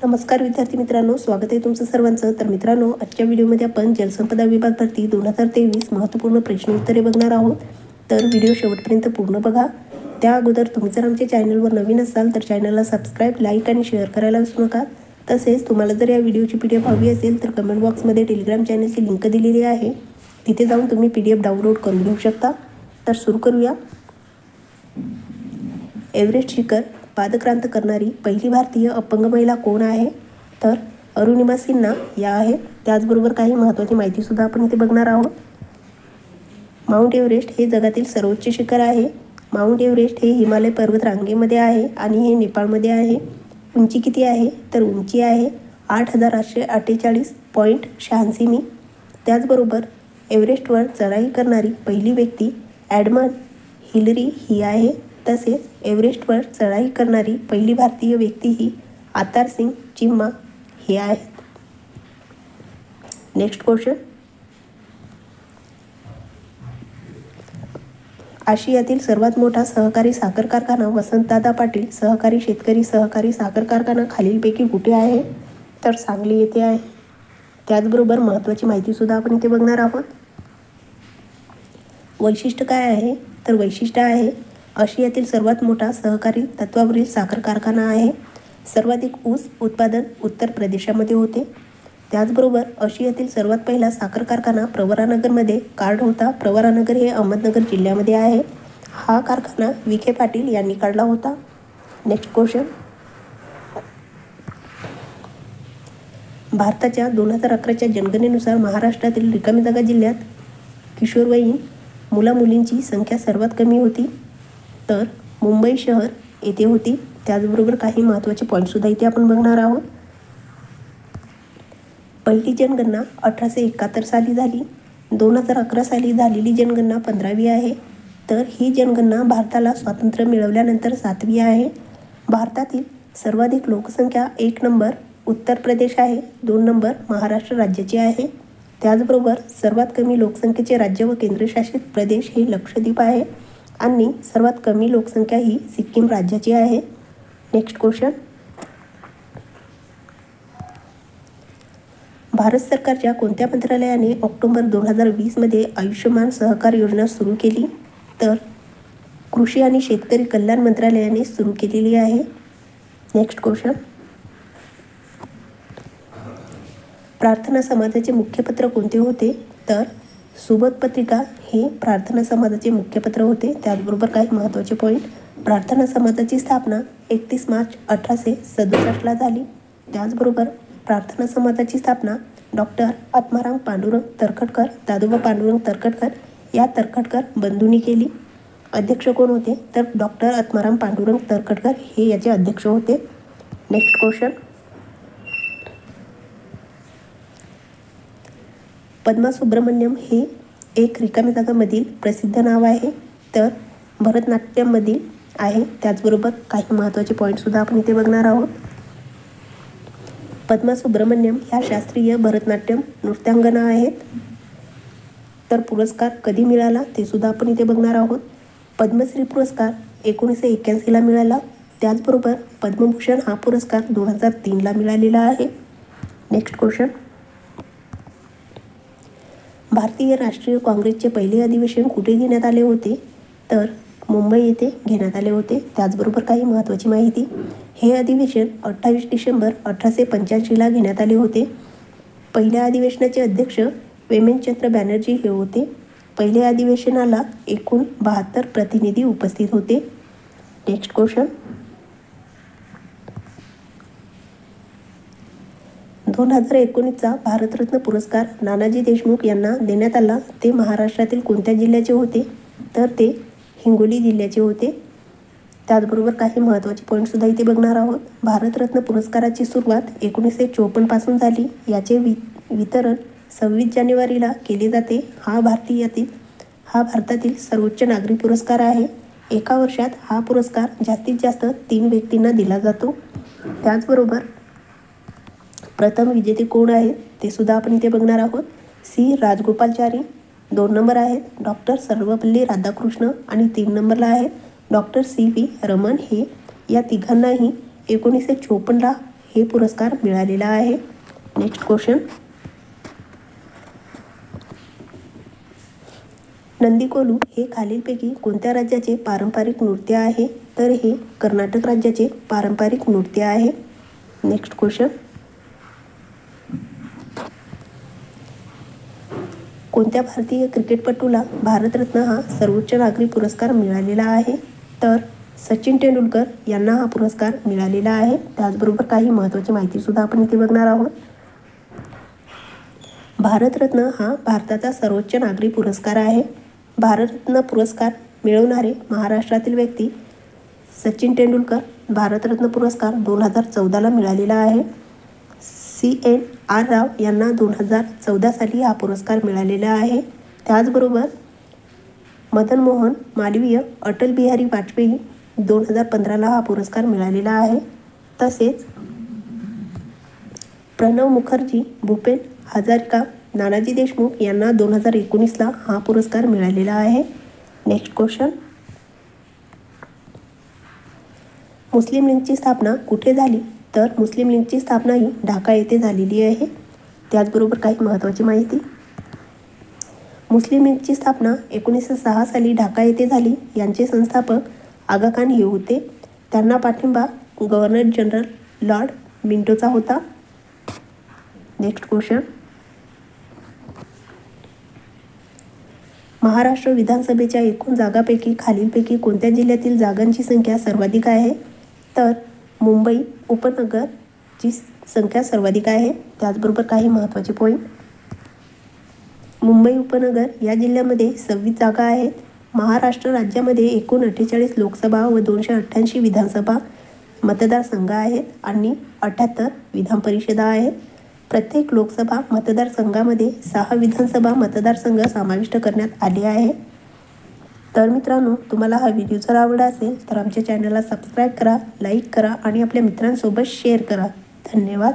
नमस्कार विद्यार्थी मित्रांनो, स्वागत आहे तुमचं सर्वांचं. तर मित्रांनो, आजच्या व्हिडिओमध्ये आपण जलसंपदा विभाग भरती 2023 महत्त्वपूर्ण प्रश्न उत्तरे बघणार आहोत. तर व्हिडिओ शेवटपर्यंत पूर्ण बघा. त्या अगोदर तुम्ही जर आमच्या चॅनलवर नवीन असाल तर चॅनलला सबस्क्राईब, लाईक आणि शेअर करायला विसरू नका. तसेच तुम्हाला जर या व्हिडिओची PDF हवी असेल तर कमेंट बॉक्समध्ये टेलिग्राम चॅनलची लिंक दिलेली आहे, तिथे जाऊन तुम्ही PDF डाउनलोड करून घेऊ शकता. तर सुरू करूया. एव्हरेस्ट शिखर पादक्रांत करणारी पहिली भारतीय अपंग महिला कोण आहे? तर अरुणिमा सिन्हा या आहेत. त्याचबरोबर काही महत्त्वाची माहितीसुद्धा आपण इथे बघणार आहोत. माउंट एव्हरेस्ट हे जगातील सर्वोच्च शिखर आहे. माउंट एव्हरेस्ट हे हिमालय पर्वत रांगेमध्ये आहे आणि हे नेपाळमध्ये आहे. उंची किती आहे? तर उंची आहे 8,848.86 मी. त्याचबरोबर एव्हरेस्टवर चढाई करणारी पहिली व्यक्ती एडमंड हिलरी ही आहे. तसेच एव्हरेस्टवर चढाई करणारी पहिली भारतीय व्यक्ती ही आतार सिंग चिम्मा हे आहेत. Next question. आशियातील सर्वात मोठा सहकारी साखर कारखाना वसंतदादा पाटील सहकारी शेतकरी सहकारी साखर कारखाना खालीलपैकी कुठे आहे? तर सांगली येथे आहे. त्याचबरोबर महत्त्वाची माहितीसुद्धा आपण इथे बघणार आहोत. वैशिष्ट्य काय आहे? तर वैशिष्ट्य आहे आशियातील सर्वात मोठा सहकारी तत्वावरील साखर कारखाना आहे. सर्वाधिक ऊस उत्पादन उत्तर प्रदेशामध्ये होते. त्याचबरोबर आशियातील सर्वात पहिला साखर कारखाना प्रवरानगरमध्ये कार्ड होता. प्रवरानगर हे अहमदनगर जिल्ह्यामध्ये आहे. हा कारखाना विखे पाटील यांनी काढला होता. Next question. भारताच्या 2011च्या जनगणनेनुसार महाराष्ट्रातील रिकामी जागा जिल्ह्यात किशोरवयीन मुलामुलींची संख्या सर्वात कमी होती. तर मुंबई शहर येथे होती. त्याचबरोबर काही महत्त्वाचे पॉईंटसुद्धा इथे आपण बघणार आहोत. पहिली जनगणना 1871 साली झाली. 2011 साली झालेली जनगणना 15वी आहे. तर ही जनगणना भारताला स्वातंत्र्य मिळवल्यानंतर 7वी आहे. भारतातील सर्वाधिक लोकसंख्या 1 नंबर उत्तर प्रदेश आहे, 2 नंबर महाराष्ट्र राज्याची आहे. त्याचबरोबर सर्वात कमी लोकसंख्येचे राज्य व केंद्रशासित प्रदेश हे लक्षद्वीप आहे आणि सर्वात कमी लोकसंख्या ही सिक्कीम राज्याची आहे. Next question. भारत सरकारच्या कोणत्या मंत्रालयाने ऑक्टोबर 2020 आयुष्यमान सहकार योजना सुरू केली? तर कृषी आणि शेतकरी कल्याण मंत्रालयाने सुरू केलेली आहे. Next question. प्रार्थना समाजाचे मुख्यपत्र कोणते होते? तर सुबोध पत्रिका हे प्रार्थना समाजाचे मुख्यपत्र होते. त्याचबरोबर काही महत्त्वाचे पॉईंट. प्रार्थना समाजाची स्थापना 31 मार्च 1867 झाली. त्याचबरोबर प्रार्थना समाजाची स्थापना डॉक्टर आत्माराम पांडुरंग तरखडकर, दादोबा पांडुरंग तरखडकर या तरखडकर बंधूंनी केली. अध्यक्ष कोण होते? तर डॉक्टर आत्माराम पांडुरंग तरखडकर हे याचे अध्यक्ष होते. Next question. पद्मा सुब्रमण्यम हे एक रिकामी जागामधील प्रसिद्ध नाव आहे. तर भरतनाट्यममधील आहे. त्याचबरोबर काही महत्त्वाचे पॉईंटसुद्धा आपण इथे बघणार आहोत. पद्मा सुब्रमण्यम ह्या शास्त्रीय भरतनाट्यम नृत्यांगना आहेत. तर पुरस्कार कधी मिळाला ते सुद्धा आपण इथे बघणार आहोत. पद्मश्री पुरस्कार 1981 मिळाला. त्याचबरोबर पद्मभूषण हा पुरस्कार 2003 मिळालेला आहे. Next question. भारतीय राष्ट्रीय काँग्रेसचे पहिले अधिवेशन कुठे घेण्यात आले होते? तर मुंबई येथे घेण्यात आले होते. त्याचबरोबर काही महत्त्वाची माहिती. हे अधिवेशन 28 डिसेंबर 1885 घेण्यात आले होते. पहिल्या अधिवेशनाचे अध्यक्ष वेमनचंद्र बॅनर्जी हे होते. पहिल्या अधिवेशनाला एकूण 72 प्रतिनिधी उपस्थित होते. Next question. 2019चा भारतरत्न पुरस्कार नानाजी देशमुख यांना देण्यात आला. ते महाराष्ट्रातील कोणत्या जिल्ह्याचे होते? तर ते हिंगोली जिल्ह्याचे होते. त्याचबरोबर काही महत्त्वाचे पॉईंटसुद्धा इथे बघणार आहोत. भारतरत्न पुरस्काराची सुरुवात 1954 पासून झाली. याचे वितरण 26 जानेवारीला केले जाते. हा भारतातील सर्वोच्च नागरी पुरस्कार आहे. एका वर्षात हा पुरस्कार जास्तीत जास्त 3 व्यक्तींना दिला जातो. त्याचबरोबर प्रथम विजेते कोण आहेत ते सुद्धा आपण इथे बघणार आहोत. सी राजगोपालचारी 2 नंबर आहेत डॉक्टर सर्वपल्ली राधाकृष्ण आणि 3 नंबरला आहेत डॉक्टर CV रमन. हे या तिघांनाही 1954 हे पुरस्कार मिळालेला आहे. नेक्स्ट क्वेश्चन, नंदीकोलू हे खालीलपैकी कोणत्या राज्याचे पारंपरिक नृत्य आहे? तर हे कर्नाटक राज्याचे पारंपरिक नृत्य आहे. नेक्स्ट क्वेश्चन, कोणत्या भारतीय क्रिकेटपटूला भारतरत्न हा सर्वोच्च नागरी पुरस्कार मिळालेला आहे? तर सचिन तेंडुलकर यांना हा पुरस्कार मिळालेला आहे. त्याचबरोबर काही महत्त्वाची माहितीसुद्धा आपण इथे बघणार आहोत. भारतरत्न हा भारताचा सर्वोच्च नागरी पुरस्कार आहे. भारतरत्न पुरस्कार मिळवणारे महाराष्ट्रातील व्यक्ती सचिन तेंडुलकर. भारतरत्न पुरस्कार 2014ला मिळालेला आहे. CNR राव यांना 2014 साली हा पुरस्कार मिळालेला आहे. त्याचबरोबर मदन मोहन मालवीय, अटल बिहारी वाजपेयी 2015ला हा पुरस्कार मिळालेला आहे. तसेच प्रणव मुखर्जी, भूपेन हजारिका, नानाजी देशमुख यांना 2019ला हा पुरस्कार मिळालेला आहे. नेक्स्ट क्वेश्चन, मुस्लिम लीगची स्थापना कुठे झाली? तर मुस्लिम लीगची स्थापना ही ढाका येथे झालेली आहे. त्याचबरोबर काही महत्त्वाची माहिती, मुस्लिम लीगची स्थापना 1906 साली ढाका येथे झाली. यांचे संस्थापक आगा खान हे होते. त्यांना पाठिंबा गव्हर्नर जनरल लॉर्ड मिंटोचा होता. नेक्स्ट क्वेश्चन, महाराष्ट्र विधानसभेच्या एकूण जागांपैकी खालीलपैकी कोणत्या जिल्ह्यातील जागांची संख्या सर्वाधिक आहे? तर मुंबई उपनगरची संख्या सर्वाधिक आहे. त्याचबरोबर काही महत्त्वाचे पॉईंट, मुंबई उपनगर या जिल्ह्यामध्ये 26 जागा आहेत. महाराष्ट्र राज्यामध्ये एकूण 48 लोकसभा व 288 विधानसभा मतदारसंघ आहेत आणि 78 विधान परिषदा आहेत. प्रत्येक लोकसभा मतदारसंघामध्ये 6 विधानसभा मतदारसंघ समाविष्ट करण्यात आले आहे. तर मित्रांनो, तुम्हाला हा व्हिडिओ जर आवडला असेल तर आमच्या चॅनलला सबस्क्राईब करा, लाईक करा आणि आपल्या मित्रांसोबत शेअर करा. धन्यवाद.